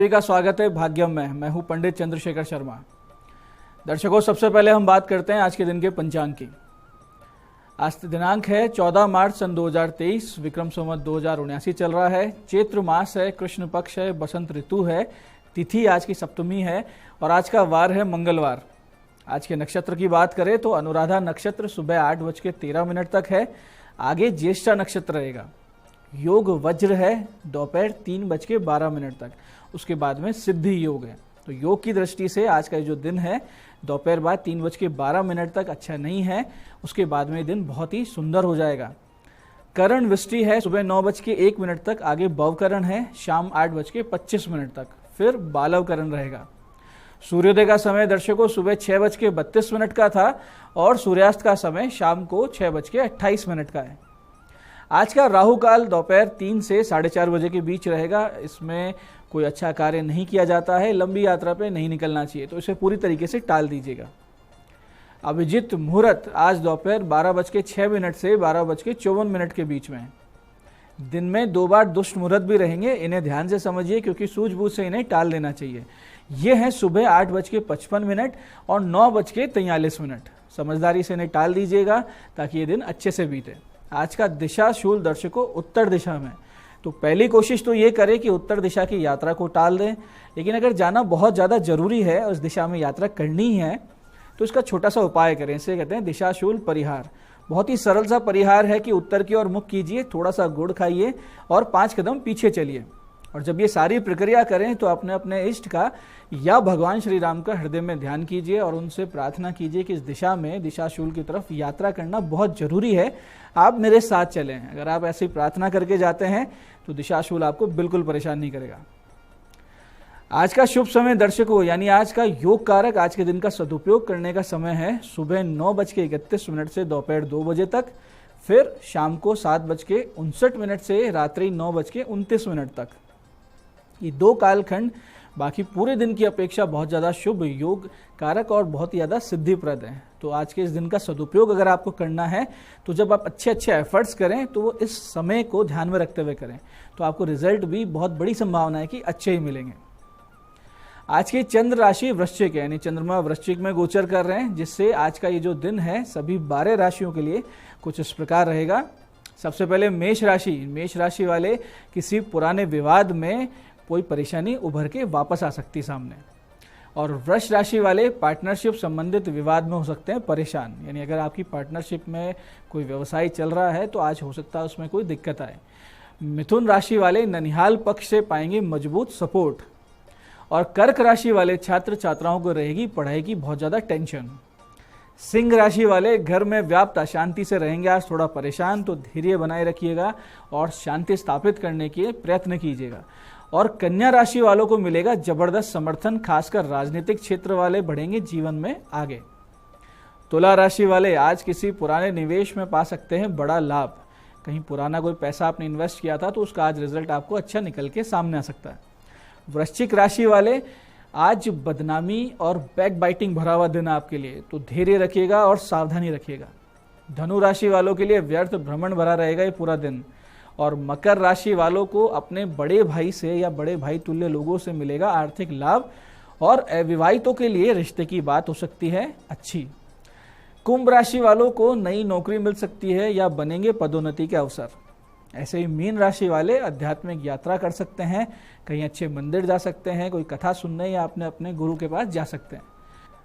सभी का स्वागत है भाग्यम में। मैं हूं पंडित चंद्रशेखर शर्मा। दर्शकों, सबसे पहले हम बात करते हैं आज के दिन के पंचांग की। आज दिनांक है 14 मार्च सन 2023, विक्रम संवत 2079 चल रहा है। चैत्र मास है, कृष्ण पक्ष है, बसंत ऋतु है। तिथि आज की सप्तमी है और आज का वार है मंगलवार। आज के नक्षत्र की बात करें तो अनुराधा नक्षत्र सुबह 8:13 तक है। आगे ज्येष्ठा नक्षत्र रहेगा। योग वज्र है दोपहर 3:12 तक। उसके बाद में सिद्धि योग है। तो योग की दृष्टि से आज का जो दिन है दोपहर बाद 3:12 तक अच्छा नहीं है। उसके बाद में दिन बहुत ही सुंदर हो जाएगा। करण वृष्टि है सुबह 9:01 तक। आगे भवकरण है शाम 8:25 तक। फिर बालव करण रहेगा। सूर्योदय का समय दर्शकों सुबह 6:32 का था और सूर्यास्त का समय शाम को 6:28 का है। आज का राहु काल दोपहर 3 से 4:30 बजे के बीच रहेगा। इसमें कोई अच्छा कार्य नहीं किया जाता है। लंबी यात्रा पे नहीं निकलना चाहिए, तो इसे पूरी तरीके से टाल दीजिएगा। अभिजीत मुहूर्त आज दोपहर 12:06 से 12:54 के बीच में है। दिन में 2 बार दुष्ट मुहूर्त भी रहेंगे, इन्हें ध्यान से समझिए क्योंकि सूझबूझ से इन्हें टाल देना चाहिए। ये है सुबह 8:55 और 9:43। समझदारी से इन्हें टाल दीजिएगा ताकि ये दिन अच्छे से बीते। आज का दिशा शूल दर्शकों उत्तर दिशा में, तो पहली कोशिश तो ये करें कि उत्तर दिशा की यात्रा को टाल दें। लेकिन अगर जाना बहुत ज़्यादा जरूरी है, उस दिशा में यात्रा करनी है, तो इसका छोटा सा उपाय करें। इसे कहते हैं दिशाशूल परिहार। बहुत ही सरल सा परिहार है कि उत्तर की ओर मुख कीजिए, थोड़ा सा गुड़ खाइए और 5 कदम पीछे चलिए। और जब ये सारी प्रक्रिया करें तो अपने अपने इष्ट का या भगवान श्री राम का हृदय में ध्यान कीजिए और उनसे प्रार्थना कीजिए कि इस दिशा में दिशाशूल की तरफ यात्रा करना बहुत जरूरी है, आप मेरे साथ चलें। अगर आप ऐसी प्रार्थना करके जाते हैं तो दिशाशूल आपको बिल्कुल परेशान नहीं करेगा। आज का शुभ समय दर्शकों यानी आज का योग कारक आज के दिन का सदुपयोग करने का समय है सुबह 9:31 से दोपहर 2 बजे तक। फिर शाम को 7:59 से रात्रि 9:29 तक। ये 2 कालखंड बाकी पूरे दिन की अपेक्षा बहुत ज़्यादा शुभ योग कारक और बहुत ही ज़्यादा सिद्धिप्रद है। तो आज के इस दिन का सदुपयोग अगर आपको करना है तो जब आप अच्छे एफर्ट्स करें तो वो इस समय को ध्यान में रखते हुए करें, तो आपको रिजल्ट भी बहुत बड़ी संभावना है कि अच्छे ही मिलेंगे। आज की चंद्र राशि वृश्चिक है, यानी चंद्रमा वृश्चिक में गोचर कर रहे हैं, जिससे आज का ये जो दिन है सभी 12 राशियों के लिए कुछ इस प्रकार रहेगा। सबसे पहले मेष राशि वाले किसी पुराने विवाद में कोई परेशानी उभर के वापस आ सकती सामने। और वृष राशि वाले पार्टनरशिप संबंधित विवाद में हो सकते हैं परेशान, यानी अगर आपकी पार्टनरशिप में कोई व्यवसाय चल रहा है तो आज हो सकता है उसमें कोई दिक्कत आए। मिथुन राशि वाले ननिहाल पक्ष से पाएंगे मजबूत सपोर्ट। और कर्क राशि वाले छात्र छात्राओं को रहेगी पढ़ाई की बहुत ज़्यादा टेंशन। सिंह राशि वाले घर में व्याप्त अशांति से रहेंगे आज थोड़ा परेशान, तो धैर्य बनाए रखिएगा और शांति स्थापित करने के प्रयत्न कीजिएगा। और कन्या राशि वालों को मिलेगा जबरदस्त समर्थन, खासकर राजनीतिक क्षेत्र वाले बढ़ेंगे जीवन में आगे। तुला राशि वाले आज किसी पुराने निवेश में पा सकते हैं बड़ा लाभ। कहीं पुराना कोई पैसा आपने इन्वेस्ट किया था तो उसका आज रिजल्ट आपको अच्छा निकल के सामने आ सकता है। वृश्चिक राशि वाले आज बदनामी और बैक बाइटिंग भरा हुआ दिन आपके लिए, तो धैर्य रखिएगा और सावधानी रखिएगा। धनु राशि वालों के लिए व्यर्थ भ्रमण भरा रहेगा ये पूरा दिन। और मकर राशि वालों को अपने बड़े भाई से या बड़े भाई तुल्य लोगों से मिलेगा आर्थिक लाभ और अविवाहितों के लिए रिश्ते की बात हो सकती है अच्छी। कुंभ राशि वालों को नई नौकरी मिल सकती है या बनेंगे पदोन्नति के अवसर। ऐसे ही मीन राशि वाले आध्यात्मिक यात्रा कर सकते हैं, कहीं अच्छे मंदिर जा सकते हैं, कोई कथा सुनने या अपने गुरु के पास जा सकते हैं।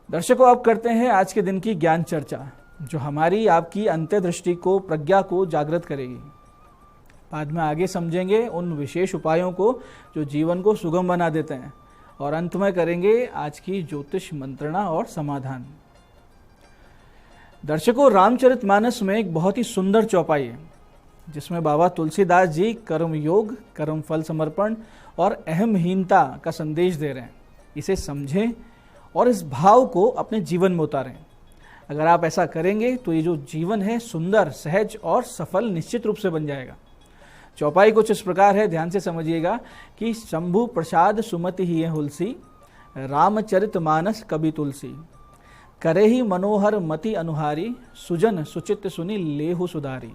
दर्शकों, अब करते हैं आज के दिन की ज्ञान चर्चा, जो हमारी आपकी अंतर्दृष्टि को, प्रज्ञा को जागृत करेगी। बाद में आगे समझेंगे उन विशेष उपायों को जो जीवन को सुगम बना देते हैं, और अंत में करेंगे आज की ज्योतिष मंत्रणा और समाधान। दर्शकों, रामचरितमानस में एक बहुत ही सुंदर चौपाई है जिसमें बाबा तुलसीदास जी कर्म योग, कर्म फल समर्पण और अहमहीनता का संदेश दे रहे हैं। इसे समझें और इस भाव को अपने जीवन में उतारें। अगर आप ऐसा करेंगे तो ये जो जीवन है सुंदर, सहज और सफल निश्चित रूप से बन जाएगा। चौपाई कुछ इस प्रकार है, ध्यान से समझिएगा कि शंभु प्रसाद सुमति ही है हुलसी, रामचरितमानस कवि तुलसी, करे ही मनोहर मति अनुहारी, सुजन सुचित सुनी लेहु सुधारी।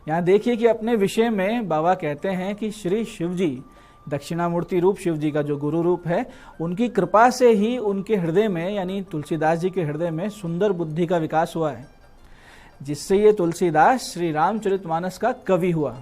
यहाँ देखिए कि अपने विषय में बाबा कहते हैं कि श्री शिव जी दक्षिणामूर्ति रूप शिव जी का जो गुरु रूप है, उनकी कृपा से ही उनके हृदय में यानी तुलसीदास जी के हृदय में सुंदर बुद्धि का विकास हुआ है, जिससे ये तुलसीदास श्री रामचरितमानस का कवि हुआ।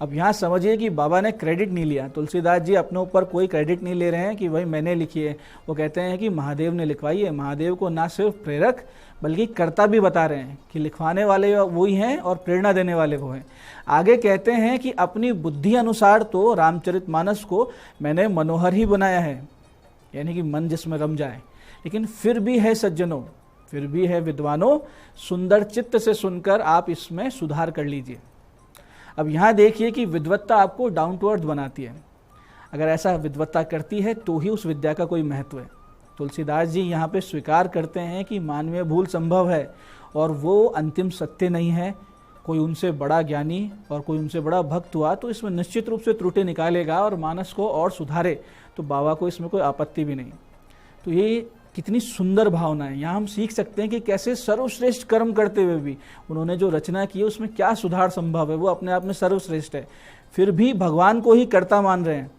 अब यहाँ समझिए कि बाबा ने क्रेडिट नहीं लिया, तुलसीदास जी अपने ऊपर कोई क्रेडिट नहीं ले रहे हैं कि भाई मैंने लिखी है। वो कहते हैं कि महादेव ने लिखवाई है। महादेव को ना सिर्फ प्रेरक बल्कि कर्ता भी बता रहे हैं कि लिखवाने वाले वही हैं और प्रेरणा देने वाले वो हैं। आगे कहते हैं कि अपनी बुद्धि अनुसार तो रामचरितमानस को मैंने मनोहर ही बनाया है, यानी कि मन जिसमें रम जाए, लेकिन फिर भी है सज्जनों, फिर भी है विद्वानों, सुंदर चित्त से सुनकर आप इसमें सुधार कर लीजिए। अब यहाँ देखिए कि विद्वत्ता आपको डाउन टू अर्थ बनाती है। अगर ऐसा विद्वत्ता करती है तो ही उस विद्या का कोई महत्व है। तुलसीदास जी यहाँ पे स्वीकार करते हैं कि मानवीय भूल संभव है और वो अंतिम सत्य नहीं है। कोई उनसे बड़ा ज्ञानी और कोई उनसे बड़ा भक्त हुआ तो इसमें निश्चित रूप से त्रुटि निकालेगा और मानस को और सुधारे, तो बाबा को इसमें कोई आपत्ति भी नहीं। तो ये कितनी सुंदर भावना है। यहाँ हम सीख सकते हैं कि कैसे सर्वश्रेष्ठ कर्म करते हुए भी उन्होंने जो रचना की है उसमें क्या सुधार संभव है। वो अपने आप में सर्वश्रेष्ठ है, फिर भी भगवान को ही कर्ता मान रहे हैं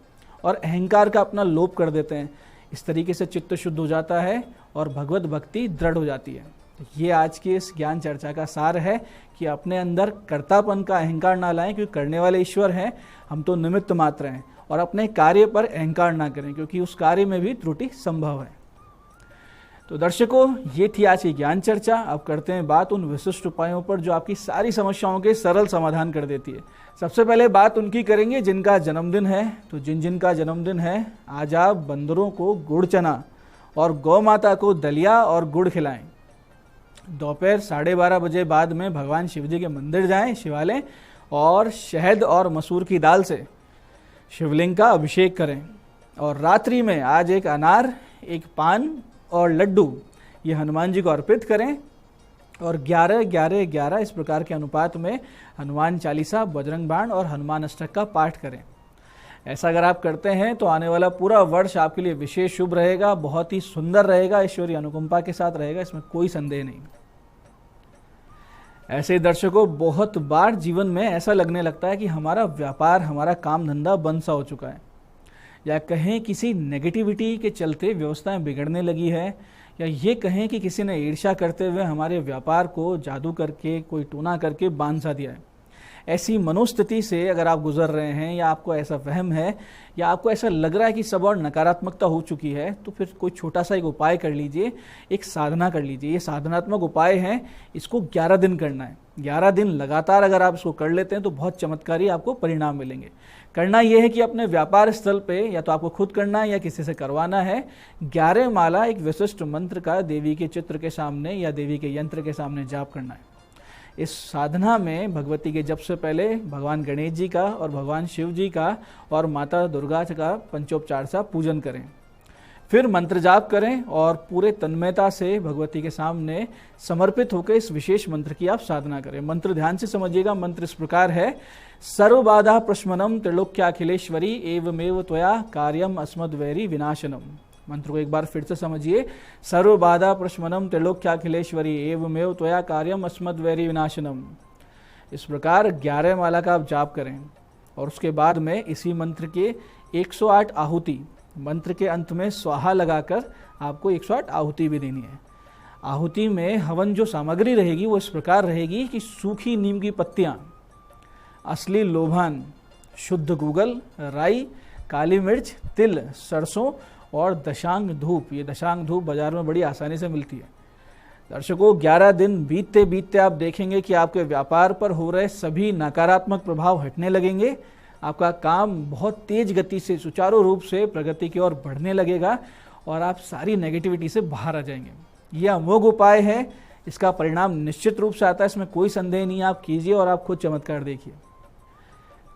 और अहंकार का अपना लोप कर देते हैं। इस तरीके से चित्त शुद्ध हो जाता है और भगवत भक्ति दृढ़ हो जाती है। ये आज की इस ज्ञान चर्चा का सार है कि अपने अंदर कर्तापन का अहंकार ना लाएं, क्योंकि करने वाले ईश्वर हैं, हम तो निमित्त मात्र हैं। और अपने कार्य पर अहंकार ना करें, क्योंकि उस कार्य में भी त्रुटि संभव है। तो दर्शकों, ये थी आज की ज्ञान चर्चा। अब करते हैं बात उन विशिष्ट उपायों पर जो आपकी सारी समस्याओं के सरल समाधान कर देती है। सबसे पहले बात उनकी करेंगे जिनका जन्मदिन है। तो जिनका जन्मदिन है, आज आप बंदरों को गुड़ चना और गौ माता को दलिया और गुड़ खिलाएं। दोपहर 12:30 बजे बाद में भगवान शिव जी के मंदिर जाएं, शिवालय, और शहद और मसूर की दाल से शिवलिंग का अभिषेक करें। और रात्रि में आज एक अनार, एक पान और लड्डू ये हनुमान जी को अर्पित करें। और 11-11-11 इस प्रकार के अनुपात में हनुमान चालीसा, बजरंग बाण और हनुमान अष्टक का पाठ करें। ऐसा अगर आप करते हैं तो आने वाला पूरा वर्ष आपके लिए विशेष शुभ रहेगा, बहुत ही सुंदर रहेगा, ईश्वरीय अनुकंपा के साथ रहेगा, इसमें कोई संदेह नहीं। ऐसे ही दर्शकों, बहुत बार जीवन में ऐसा लगने लगता है कि हमारा व्यापार, हमारा काम धंधा बंद सा हो चुका है, या कहें किसी नेगेटिविटी के चलते व्यवस्थाएं बिगड़ने लगी है, या ये कहें कि किसी ने ईर्ष्या करते हुए हमारे व्यापार को जादू करके, कोई टूना करके बांध सा दिया है। ऐसी मनोस्थिति से अगर आप गुजर रहे हैं, या आपको ऐसा वहम है, या आपको ऐसा लग रहा है कि सब और नकारात्मकता हो चुकी है, तो फिर कोई छोटा सा एक उपाय कर लीजिए, एक साधना कर लीजिए। ये साधनात्मक उपाय है, इसको 11 दिन करना है। 11 दिन लगातार अगर आप इसको कर लेते हैं तो बहुत चमत्कारी आपको परिणाम मिलेंगे। करना यह है कि अपने व्यापार स्थल पे या तो आपको खुद करना है या किसी से करवाना है, 11 माला एक विशिष्ट मंत्र का देवी के चित्र के सामने या देवी के यंत्र के सामने जाप करना है। इस साधना में भगवती के जप से पहले भगवान गणेश जी का और भगवान शिव जी का और माता दुर्गा का पंचोपचार सा पूजन करें। फिर मंत्र जाप करें और पूरे तन्मयता से भगवती के सामने समर्पित होकर इस विशेष मंत्र की आप साधना करें। मंत्र ध्यान से समझिएगा। मंत्र इस प्रकार है: सर्व बाधा प्रशमनम त्रिलोक्याखिलेश्वरी एवमेव त्वया कार्यम अस्मद्वैरी विनाशनम। मंत्र को एक बार फिर से समझिए। सर्व बाधा प्रशमनम त्रिलोक्याखिलेश्वरी एवमेव त्वया कार्यम अस्मद्वैरी विनाशनम। इस प्रकार 11 माला का आप जाप करें और उसके बाद में इसी मंत्र के 108 आहुति, मंत्र के अंत में स्वाहा लगाकर आपको 108 आहुति भी देनी है। आहुति में हवन जो सामग्री रहेगी वो इस प्रकार रहेगी कि सूखी नीम की पत्तियां, असली लोभान, शुद्ध गूगल, राई, काली मिर्च, तिल, सरसों और दशांग धूप। ये दशांग धूप बाजार में बड़ी आसानी से मिलती है। दर्शकों, 11 दिन बीतते बीतते आप देखेंगे कि आपके व्यापार पर हो रहे सभी नकारात्मक प्रभाव हटने लगेंगे। आपका काम बहुत तेज गति से, सुचारू रूप से प्रगति की ओर बढ़ने लगेगा और आप सारी नेगेटिविटी से बाहर आ जाएंगे। यह अमोघ उपाय है, इसका परिणाम निश्चित रूप से आता है, इसमें कोई संदेह नहीं। आप कीजिए और आप खुद चमत्कार देखिए।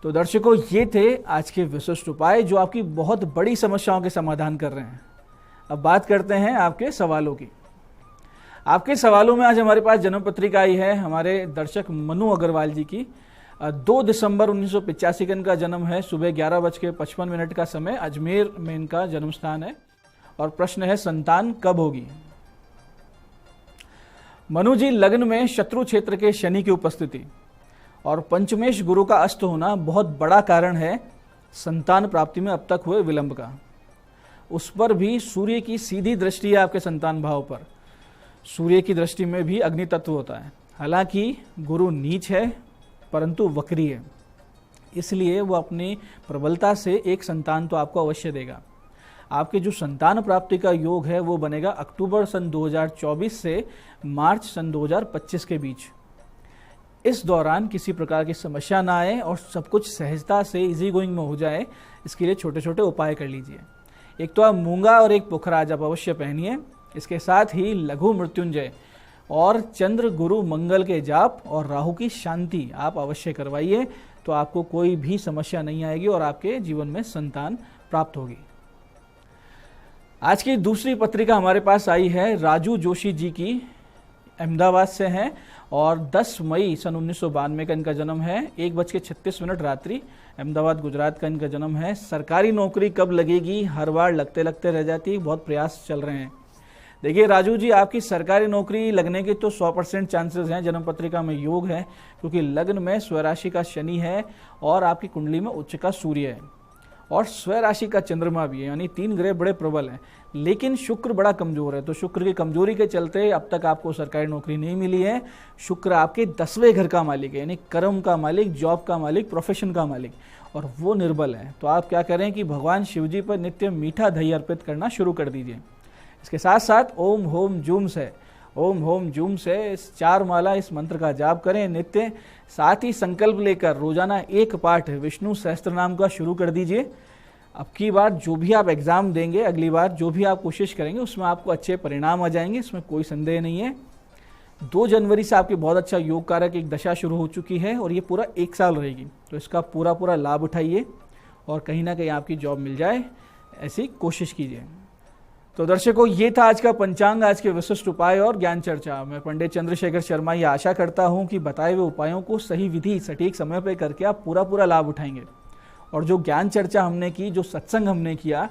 तो दर्शकों, ये थे आज के विशिष्ट उपाय जो आपकी बहुत बड़ी समस्याओं के समाधान कर रहे हैं। अब बात करते हैं आपके सवालों की। आपके सवालों में आज हमारे पास जन्म पत्रिका आई है हमारे दर्शक मनु अग्रवाल जी की। 2 दिसंबर 1985 का इनका जन्म है। सुबह 11:55 का समय, अजमेर में इनका जन्म स्थान है। और प्रश्न है, संतान कब होगी? मनु जी, लग्न में शत्रु क्षेत्र के शनि की उपस्थिति और पंचमेश गुरु का अस्त होना बहुत बड़ा कारण है संतान प्राप्ति में अब तक हुए विलंब का, उस पर भी सूर्य की सीधी दृष्टि है आपके संतान भाव पर। सूर्य की दृष्टि में भी अग्नि तत्व होता है। हालांकि गुरु नीच है परंतु वक्री है, इसलिए वो अपनी प्रबलता से एक संतान तो आपको अवश्य देगा। आपके जो संतान प्राप्ति का योग है वो बनेगा अक्टूबर सन 2024 से मार्च सन 2025 के बीच। इस दौरान किसी प्रकार की समस्या ना आए और सब कुछ सहजता से इजी गोइंग में हो जाए, इसके लिए छोटे छोटे उपाय कर लीजिए। एक तो आप मूंगा और एक पुखराज आप अवश्य पहनिए। इसके साथ ही लघु मृत्युंजय और चंद्र गुरु मंगल के जाप और राहु की शांति आप अवश्य करवाइए, तो आपको कोई भी समस्या नहीं आएगी और आपके जीवन में संतान प्राप्त होगी। आज की दूसरी पत्रिका हमारे पास आई है राजू जोशी जी की, अहमदाबाद से हैं और 10 मई सन 1992 का इनका जन्म है। 1:36 रात्रि, अहमदाबाद गुजरात का इनका जन्म है। सरकारी नौकरी कब लगेगी, हर बार लगते लगते रह जाती, बहुत प्रयास चल रहे हैं। देखिए राजू जी, आपकी सरकारी नौकरी लगने के तो 100% चांसेस हैं, जन्म पत्रिका में योग है, क्योंकि लग्न में स्वराशि का शनि है और आपकी कुंडली में उच्च का सूर्य है और स्वराशि का चंद्रमा भी है, यानी 3 ग्रह बड़े प्रबल हैं। लेकिन शुक्र बड़ा कमजोर है, तो शुक्र की कमजोरी के चलते अब तक आपको सरकारी नौकरी नहीं मिली है। शुक्र आपके 10वें घर का मालिक है, यानी कर्म का मालिक, जॉब का मालिक, प्रोफेशन का मालिक, और वो निर्बल है। तो आप क्या करें कि भगवान शिव जी पर नित्य मीठा दही अर्पित करना शुरू कर दीजिए। इसके साथ साथ ओम होम जूम से, ओम होम जूम से 4 माला इस मंत्र का जाप करें नित्य। साथ ही संकल्प लेकर रोजाना 1 पाठ विष्णु सहस्त्र नाम का शुरू कर दीजिए। अब की बार जो भी आप एग्जाम देंगे, अगली बार जो भी आप कोशिश करेंगे, उसमें आपको अच्छे परिणाम आ जाएंगे, इसमें कोई संदेह नहीं है। 2 जनवरी से आपकी बहुत अच्छा योग कारक एक दशा शुरू हो चुकी है और ये पूरा 1 साल रहेगी, तो इसका पूरा लाभ उठाइए और कहीं ना कहीं आपकी जॉब मिल जाए, ऐसी कोशिश कीजिए। तो दर्शकों, ये था आज का पंचांग, आज के विशिष्ट उपाय और ज्ञान चर्चा। मैं पंडित चंद्रशेखर शर्मा ये आशा करता हूँ कि बताए हुए उपायों को सही विधि सटीक समय पर करके आप पूरा लाभ उठाएंगे। और जो ज्ञान चर्चा हमने की, जो सत्संग हमने किया,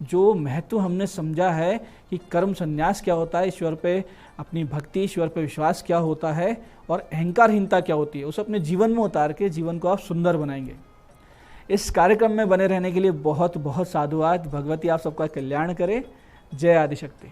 जो महत्व हमने समझा है कि कर्म संन्यास क्या होता है, ईश्वर पे अपनी भक्ति, ईश्वर पे विश्वास क्या होता है और अहंकारहीनता क्या होती है, उसे अपने जीवन में उतार के जीवन को आप सुंदर बनाएंगे। इस कार्यक्रम में बने रहने के लिए बहुत बहुत साधुवाद। भगवती आप सबका कल्याण करे। जय आदिशक्ति।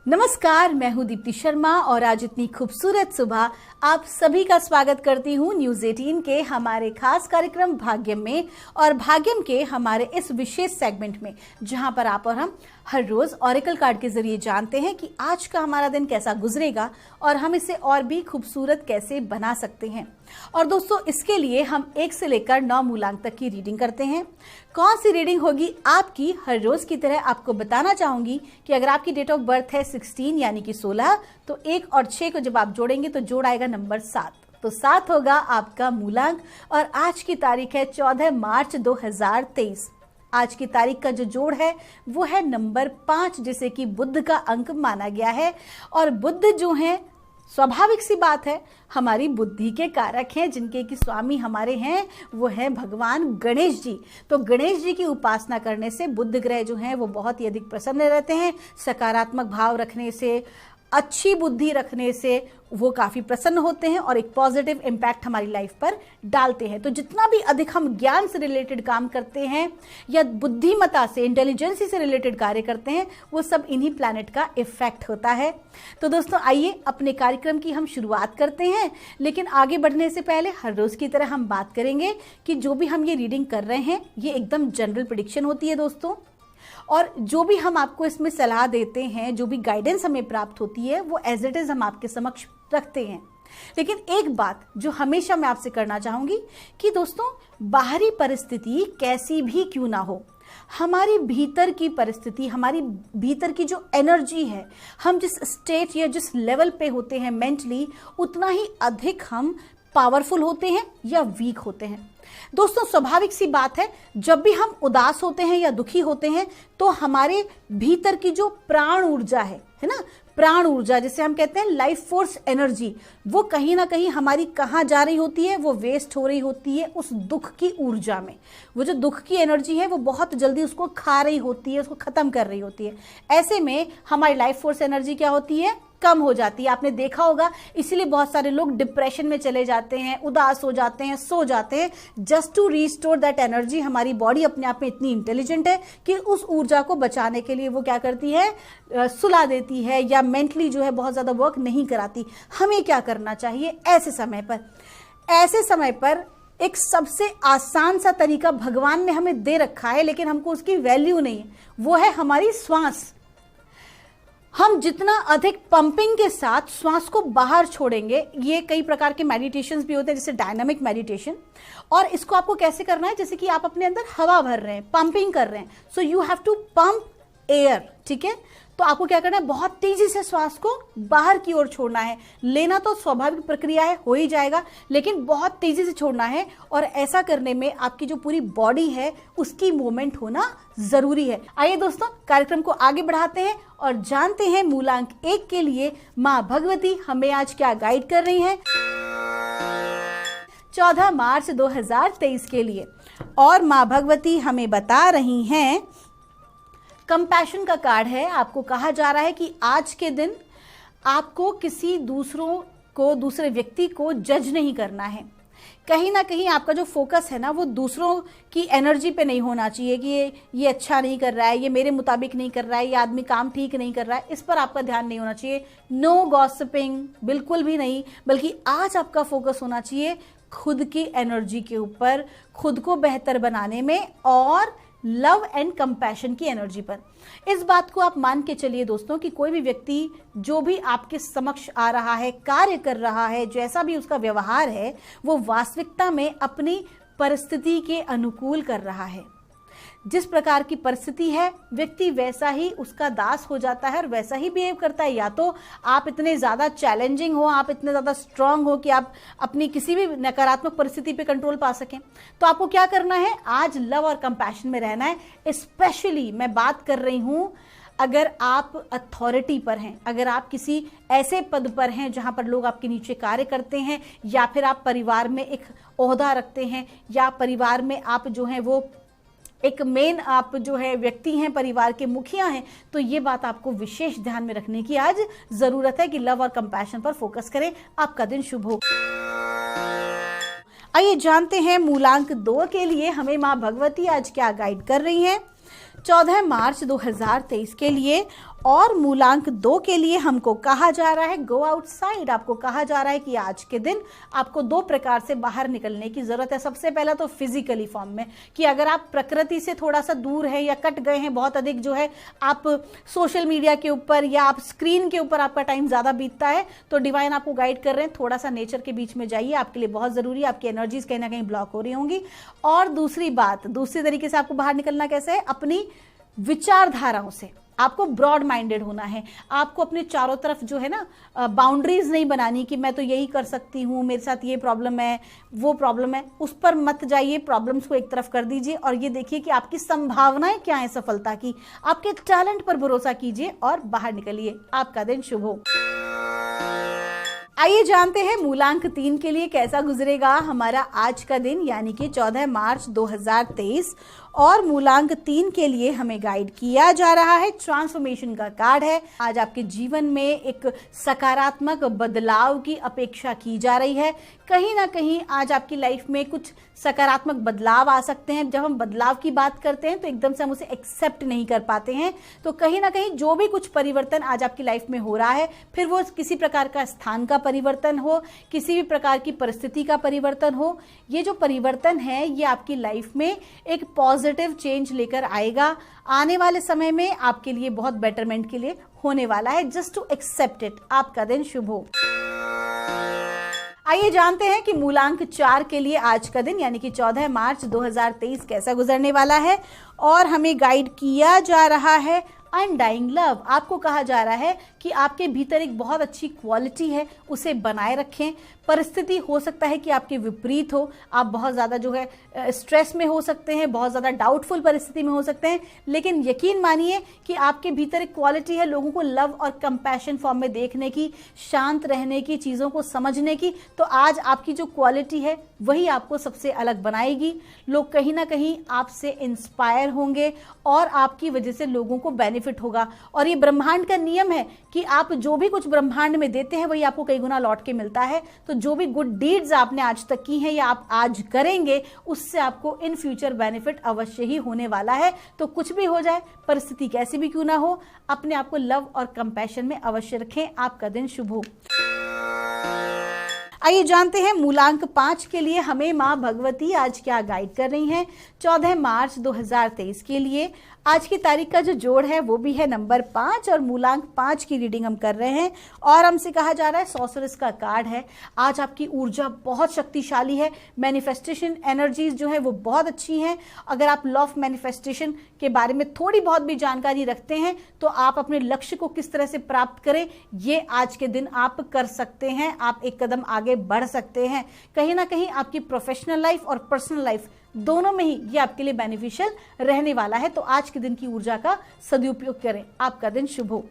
नमस्कार, मैं हूं दीप्ति शर्मा और आज इतनी खूबसूरत सुबह आप सभी का स्वागत करती हूं न्यूज़ 18 के हमारे खास कार्यक्रम भाग्यम में, और भाग्यम के हमारे इस विशेष सेगमेंट में, जहां पर आप और हम हर रोज ऑरेकल कार्ड के जरिए जानते हैं कि आज का हमारा दिन कैसा गुजरेगा और हम इसे और भी खूबसूरत कैसे बना सकते हैं। और दोस्तों, इसके लिए हम 1 से लेकर 9 मूलांक तक की रीडिंग करते हैं। कौन सी रीडिंग होगी आपकी, हर रोज की तरह आपको बताना चाहूंगी कि अगर आपकी डेट ऑफ बर्थ है 16 यानी कि 16, तो 1 और 6 को जब आप जोड़ेंगे तो जोड़ आएगा नंबर 7, तो 7 होगा आपका मूलांक। और आज की तारीख है 14 मार्च 2023। आज की तारीख का जो जोड़ है वो है नंबर 5, जिसे कि बुध का अंक माना गया है। और बुध जो है, स्वाभाविक सी बात है, हमारी बुद्धि के कारक हैं, जिनके कि स्वामी हमारे हैं वो हैं भगवान गणेश जी। तो गणेश जी की उपासना करने से बुध ग्रह जो हैं वो बहुत ही अधिक प्रसन्न रहते हैं। सकारात्मक भाव रखने से, अच्छी बुद्धि रखने से वो काफ़ी प्रसन्न होते हैं और एक पॉजिटिव इम्पैक्ट हमारी लाइफ पर डालते हैं। तो जितना भी अधिक हम ज्ञान से रिलेटेड काम करते हैं या बुद्धिमता से, इंटेलिजेंसी से रिलेटेड कार्य करते हैं, वो सब इन्हीं प्लैनेट का इफेक्ट होता है। तो दोस्तों, आइए अपने कार्यक्रम की हम शुरुआत करते हैं। लेकिन आगे बढ़ने से पहले हर रोज़ की तरह हम बात करेंगे कि जो भी हम ये रीडिंग कर रहे हैं ये एकदम जनरल प्रेडिक्शन होती है दोस्तों, और जो भी हम आपको इसमें सलाह देते हैं, जो भी गाइडेंस हमें प्राप्त होती है, वो एज इट इज़ हम आपके समक्ष रखते हैं। लेकिन एक बात जो हमेशा मैं आपसे करना चाहूँगी कि दोस्तों, बाहरी परिस्थिति कैसी भी क्यों ना हो, हमारी भीतर की परिस्थिति, हमारी भीतर की जो एनर्जी है, हम जिस स्टेट या जिस लेवल पे होते हैं मेंटली, उतना ही अधिक हम पावरफुल होते हैं या वीक होते हैं। दोस्तों, स्वाभाविक सी बात है, जब भी हम उदास होते हैं या दुखी होते हैं तो हमारे भीतर की जो प्राण ऊर्जा है ना, प्राण ऊर्जा, जिसे हम कहते हैं लाइफ फोर्स एनर्जी, वो कहीं ना कहीं हमारी कहाँ जा रही होती है, वो वेस्ट हो रही होती है उस दुख की ऊर्जा में। वो जो दुख की एनर्जी है वो बहुत जल्दी उसको खा रही होती है, उसको खत्म कर रही होती है। ऐसे में हमारी लाइफ फोर्स एनर्जी क्या होती है, कम हो जाती है। आपने देखा होगा, इसीलिए बहुत सारे लोग डिप्रेशन में चले जाते हैं, उदास हो जाते हैं, सो जाते हैं, just to restore that energy. हमारी बॉडी अपने आप में इतनी इंटेलिजेंट है कि उस ऊर्जा को बचाने के लिए वो क्या करती है, सुला देती है या मेंटली जो है बहुत ज़्यादा वर्क नहीं कराती। हमें क्या करना चाहिए ऐसे समय पर एक सबसे आसान सा तरीका भगवान ने हमें दे रखा है, लेकिन हमको उसकी वैल्यू नहीं है, वो है हमारी श्वास। हम जितना अधिक पंपिंग के साथ श्वास को बाहर छोड़ेंगे, ये कई प्रकार के मेडिटेशंस भी होते हैं जैसे डायनामिक मेडिटेशन, और इसको आपको कैसे करना है, जैसे कि आप अपने अंदर हवा भर रहे हैं, पंपिंग कर रहे हैं, so you have to pump air, ठीक है। तो आपको क्या करना है, बहुत तेजी से श्वास को बाहर की ओर छोड़ना है। लेना तो स्वाभाविक प्रक्रिया है, हो ही जाएगा, लेकिन बहुत तेजी से छोड़ना है। और ऐसा करने में आपकी जो पूरी बॉडी है उसकी मूवमेंट होना जरूरी है। आइए दोस्तों, कार्यक्रम को आगे बढ़ाते हैं और जानते हैं मूलांक 1 के लिए माँ भगवती हमें आज क्या गाइड कर रही हैं 14 मार्च 2023 के लिए। और माँ भगवती हमें बता रही हैं, कंपैशन का कार्ड है। आपको कहा जा रहा है कि आज के दिन आपको किसी दूसरे व्यक्ति को जज नहीं करना है। कहीं ना कहीं आपका जो फोकस है ना, वो दूसरों की एनर्जी पे नहीं होना चाहिए कि ये अच्छा नहीं कर रहा है, ये मेरे मुताबिक नहीं कर रहा है, ये आदमी काम ठीक नहीं कर रहा है, इस पर आपका ध्यान नहीं होना चाहिए। नो गॉसिपिंग, बिल्कुल भी नहीं, बल्कि आज आपका फोकस होना चाहिए खुद की एनर्जी के ऊपर, खुद को बेहतर बनाने में और लव एंड कंपैशन की एनर्जी पर। इस बात को आप मान के चलिए दोस्तों कि कोई भी व्यक्ति जो भी आपके समक्ष आ रहा है, कार्य कर रहा है, जैसा भी उसका व्यवहार है, वो वास्तविकता में अपनी परिस्थिति के अनुकूल कर रहा है। जिस प्रकार की परिस्थिति है, व्यक्ति वैसा ही उसका दास हो जाता है और वैसा ही बिहेव करता है। या तो आप इतने ज़्यादा चैलेंजिंग हो, आप इतने ज़्यादा स्ट्रांग हो कि आप अपनी किसी भी नकारात्मक परिस्थिति पे कंट्रोल पा सकें। तो आपको क्या करना है, आज लव और कंपैशन में रहना है। स्पेशली मैं बात कर रही हूँ अगर आप अथॉरिटी पर हैं, अगर आप किसी ऐसे पद पर हैं जहां पर लोग आपके नीचे कार्य करते हैं, या फिर आप परिवार में एक ओहदा रखते हैं, या परिवार में आप जो हैं वो एक मेन आप जो है व्यक्ति हैं, परिवार के मुखिया हैं, तो ये बात आपको विशेष ध्यान में रखने की आज जरूरत है कि लव और कंपैशन पर फोकस करें। आपका दिन शुभ हो। आइए जानते हैं मूलांक 2 के लिए हमें माँ भगवती आज क्या गाइड कर रही हैं 14 मार्च 2023 के लिए। और मूलांक 2 के लिए हमको कहा जा रहा है गो आउटसाइड। आपको कहा जा रहा है कि आज के दिन आपको 2 प्रकार से बाहर निकलने की जरूरत है। सबसे पहला तो फिजिकली फॉर्म में, कि अगर आप प्रकृति से थोड़ा सा दूर है या कट गए हैं बहुत अधिक, जो है आप सोशल मीडिया के ऊपर या आप स्क्रीन के ऊपर आपका टाइम ज्यादा बीतता है, तो डिवाइन आपको गाइड कर रहे हैं थोड़ा सा नेचर के बीच में जाइए, आपके लिए बहुत जरूरी है। आपकी एनर्जीज कहीं ना कहीं ब्लॉक हो रही होंगी। और दूसरी बात, दूसरी तरीके से आपको बाहर निकलना कैसे है, अपनी विचारधाराओं से। आपको ब्रॉड माइंडेड होना है। आपको अपने चारों तरफ जो है ना बाउंड्रीज नहीं बनानी कि मैं तो यही कर सकती हूँ, मेरे साथ ये प्रॉब्लम है, वो प्रॉब्लम है, उस पर मत जाइए। प्रॉब्लम्स को एक तरफ कर दीजिए और ये देखिए कि आपकी संभावनाएं क्या है सफलता की। आपके टैलेंट पर भरोसा कीजिए और बाहर निकलिए। आपका दिन शुभ हो। आइए जानते हैं मूलांक 3 के लिए कैसा गुजरेगा हमारा आज का दिन, यानी कि 14 मार्च 2023। और मूलांक 3 के लिए हमें गाइड किया जा रहा है, ट्रांसफॉर्मेशन का कार्ड है। आज आपके जीवन में एक सकारात्मक बदलाव की अपेक्षा की जा रही है। कहीं ना कहीं आज आपकी लाइफ में कुछ सकारात्मक बदलाव आ सकते हैं। जब हम बदलाव की बात करते हैं तो एकदम से हम उसे एक्सेप्ट नहीं कर पाते हैं। तो कहीं ना कहीं जो भी कुछ परिवर्तन आज आपकी लाइफ में हो रहा है, फिर वो किसी प्रकार का स्थान का परिवर्तन हो, किसी भी प्रकार की परिस्थिति का परिवर्तन हो, ये जो परिवर्तन है ये आपकी लाइफ में एक पॉजिटिव चेंज लेकर आएगा। आने वाले समय में आपके लिए बहुत बेटरमेंट के लिए होने वाला है। Just to accept it. आपका दिन शुभ हो। आइए जानते हैं कि मूलांक 4 के लिए आज का दिन, यानी कि 14 मार्च 2023 कैसा गुजरने वाला है। और हमें गाइड किया जा रहा है अनडाइंग लव। आपको कहा जा रहा है कि आपके भीतर एक बहुत अच्छी क्वालिटी है, उसे बनाए रखें। परिस्थिति हो सकता है कि आपके विपरीत हो, आप बहुत ज़्यादा जो है स्ट्रेस में हो सकते हैं, बहुत ज़्यादा डाउटफुल परिस्थिति में हो सकते हैं, लेकिन यकीन मानिए कि आपके भीतर एक क्वालिटी है लोगों को लव और कंपैशन फॉर्म में देखने की, शांत रहने की, चीज़ों को समझने की। तो आज आपकी जो क्वालिटी है वही आपको सबसे अलग बनाएगी। लोग कहीं ना कहीं आपसे इंस्पायर होंगे और आपकी वजह से लोगों को बेनिफिट होगा। और ये ब्रह्मांड का नियम है कि आप जो भी कुछ ब्रह्मांड में देते हैं वही आपको कई गुना लौट के मिलता है। तो जो भी गुड डीड्स आपने आज तक की हैं या आप आज करेंगे, उससे आपको इन फ्यूचर बेनिफिट अवश्य ही होने वाला है। तो कुछ भी हो जाए, परिस्थिति कैसी भी क्यों ना हो, अपने आप को लव और कंपैशन में अवश्य रखें। आपका दिन शुभ हो। आइए जानते हैं मूलांक 5 के लिए हमें मां भगवती आज क्या गाइड कर रही हैं। 14 मार्च 2023 के लिए आज की तारीख का जो जोड़ है वो भी है नंबर 5 और मूलांक 5 की रीडिंग हम कर रहे हैं। और हमसे कहा जा रहा है सॉर्सरर्स का कार्ड है। आज आपकी ऊर्जा बहुत शक्तिशाली है, मैनिफेस्टेशन एनर्जीज जो है वो बहुत अच्छी हैं। अगर आप लॉ ऑफ मैनिफेस्टेशन के बारे में थोड़ी बहुत भी जानकारी रखते हैं तो आप अपने लक्ष्य को किस तरह से प्राप्त करें, ये आज के दिन आप कर सकते हैं। आप एक कदम आगे बढ़ सकते हैं। कहीं ना कहीं आपकी प्रोफेशनल लाइफ और पर्सनल लाइफ दोनों में ही ये आपके लिए बेनिफिशियल रहने वाला है। तो आज के दिन की ऊर्जा का सदुपयोग करें। आपका दिन शुभ हो।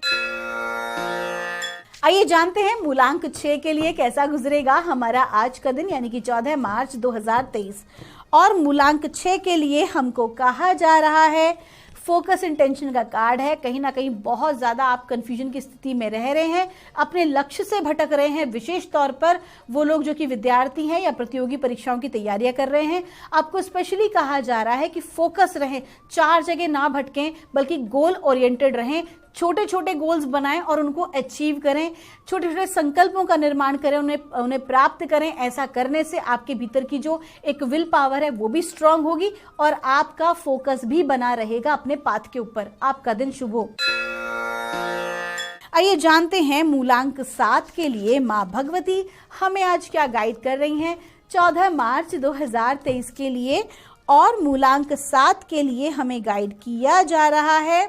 आइए जानते हैं मूलांक 6 के लिए कैसा गुजरेगा हमारा आज का दिन, यानी कि 14 मार्च 2023। और मूलांक 6 के लिए हमको कहा जा रहा है फोकस इंटेंशन का कार्ड है। कहीं ना कहीं बहुत ज़्यादा आप कंफ्यूजन की स्थिति में रह रहे हैं, अपने लक्ष्य से भटक रहे हैं। विशेष तौर पर वो लोग जो कि विद्यार्थी हैं या प्रतियोगी परीक्षाओं की तैयारियां कर रहे हैं, आपको स्पेशली कहा जा रहा है कि फोकस रहें, 4 जगह ना भटकें, बल्कि गोल ओरिएंटेड रहें। छोटे छोटे गोल्स बनाएं और उनको अचीव करें। छोटे छोटे संकल्पों का निर्माण करें, उन्हें प्राप्त करें। ऐसा करने से आपके भीतर की जो एक विल पावर है वो भी स्ट्रांग होगी और आपका फोकस भी बना रहेगा अपने पाथ के ऊपर। आपका दिन शुभ हो। आइए जानते हैं मूलांक 7 के लिए मां भगवती हमें आज क्या गाइड कर रही हैं 14 मार्च 2023 के लिए। और मूलांक 7 के लिए हमें गाइड किया जा रहा है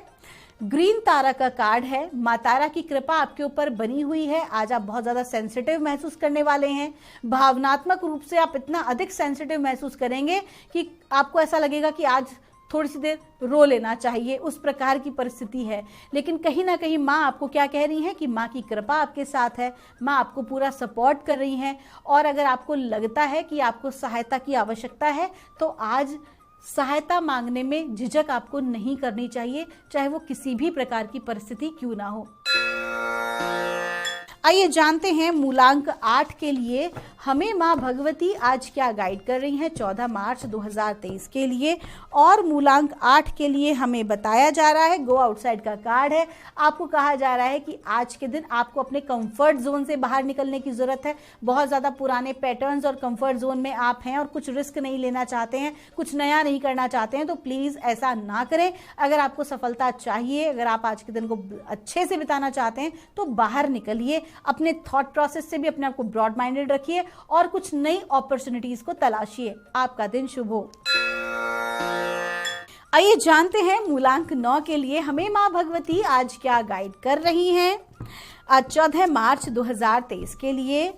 ग्रीन तारा का कार्ड है। माँ तारा की कृपा आपके ऊपर बनी हुई है। आज आप बहुत ज़्यादा सेंसिटिव महसूस करने वाले हैं। भावनात्मक रूप से आप इतना अधिक सेंसिटिव महसूस करेंगे कि आपको ऐसा लगेगा कि आज थोड़ी सी देर रो लेना चाहिए, उस प्रकार की परिस्थिति है। लेकिन कहीं ना कहीं माँ आपको क्या कह रही हैं कि माँ की कृपा आपके साथ है, माँ आपको पूरा सपोर्ट कर रही हैं। और अगर आपको लगता है कि आपको सहायता की आवश्यकता है तो आज सहायता मांगने में झिझक आपको नहीं करनी चाहिए, चाहे वो किसी भी प्रकार की परिस्थिति क्यों ना हो। आइए जानते हैं मूलांक 8 के लिए हमें मां भगवती आज क्या गाइड कर रही हैं 14 मार्च 2023 के लिए। और मूलांक 8 के लिए हमें बताया जा रहा है गो आउटसाइड का कार्ड है। आपको कहा जा रहा है कि आज के दिन आपको अपने कंफर्ट जोन से बाहर निकलने की जरूरत है। बहुत ज़्यादा पुराने पैटर्न्स और कंफर्ट जोन में आप हैं और कुछ रिस्क नहीं लेना चाहते हैं, कुछ नया नहीं करना चाहते हैं, तो प्लीज़ ऐसा ना करें। अगर आपको सफलता चाहिए, अगर आप आज के दिन को अच्छे से बिताना चाहते हैं तो बाहर निकलिए। अपने थॉट प्रोसेस से भी अपने आप को ब्रॉड माइंडेड रखिए और कुछ नई अपॉर्चुनिटीज को तलाशिए। आपका दिन शुभ हो। आइए जानते हैं मूलांक 9 के लिए हमें मां भगवती आज क्या गाइड कर रही हैं आज 14 मार्च 2023 के लिए।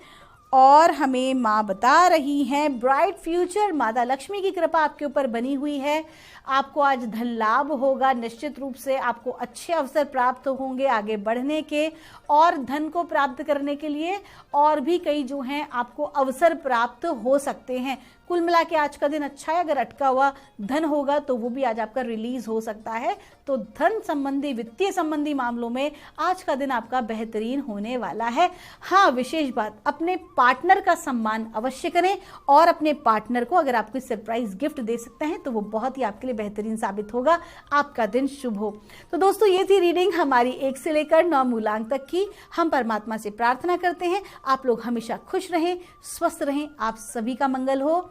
और हमें माँ बता रही हैं ब्राइट फ्यूचर, माता लक्ष्मी की कृपा आपके ऊपर बनी हुई है। आपको आज धन लाभ होगा, निश्चित रूप से आपको अच्छे अवसर प्राप्त होंगे आगे बढ़ने के और धन को प्राप्त करने के लिए और भी कई जो हैं आपको अवसर प्राप्त हो सकते हैं। कुल मिला के आज का दिन अच्छा है। अगर अटका हुआ धन होगा तो वो भी आज आपका रिलीज हो सकता है। तो धन संबंधी, वित्तीय संबंधी मामलों में आज का दिन आपका बेहतरीन होने वाला है। हाँ, विशेष बात, अपने पार्टनर का सम्मान अवश्य करें और अपने पार्टनर को अगर आप कोई सरप्राइज गिफ्ट दे सकते हैं तो वो बहुत ही आपके लिए बेहतरीन साबित होगा। आपका दिन शुभ हो। तो दोस्तों, ये थी रीडिंग हमारी 1 से लेकर 9 मूलांक तक की। हम परमात्मा से प्रार्थना करते हैं आप लोग हमेशा खुश रहें, स्वस्थ रहें, आप सभी का मंगल हो।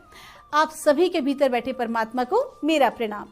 आप सभी के भीतर बैठे परमात्मा को मेरा प्रणाम।